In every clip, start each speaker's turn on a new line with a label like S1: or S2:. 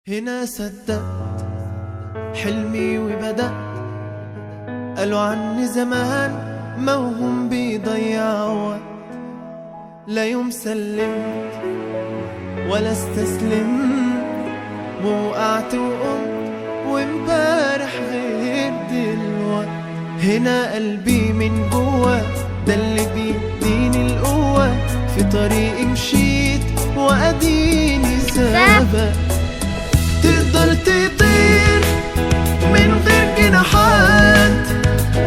S1: هنا صدقت حلمي وبدأت، قالوا عني زمان موهوم بيضيع وقت. لا يوم سلمت ولا استسلمت، ووقعت وقمت وامبارح غير دلوقت. هنا قلبي من جوا ده اللي بيديني القوة، في طريقي مشيت وأديني سبق. تقدر تطير من غير جناحات،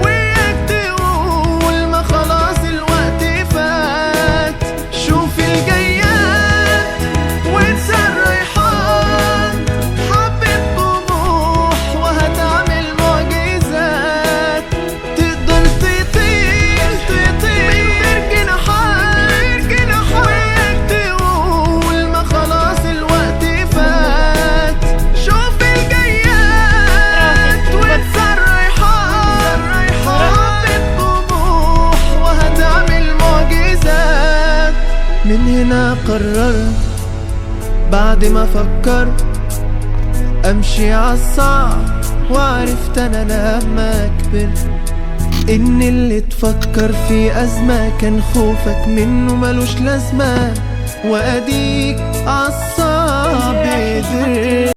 S1: وياك تقول ما خلاص الوقت فات. شوف الجيات وانسى الرايحات، حبة طموح وهتعمل معجزات. تقدر تطير من غير جناحات، وياك تقول ما خلاص الوقت فات. شوف الجيات وانسى الرايحات، حبة طموح وهتعمل معجزات. من هنا قررت بعد ما فكرت امشي عالصعب، وعرفت انا لما كبرت ان اللي تفكر في ازمة كان خوفك منه ملوش لازمة، واديك عالصعب قدرت.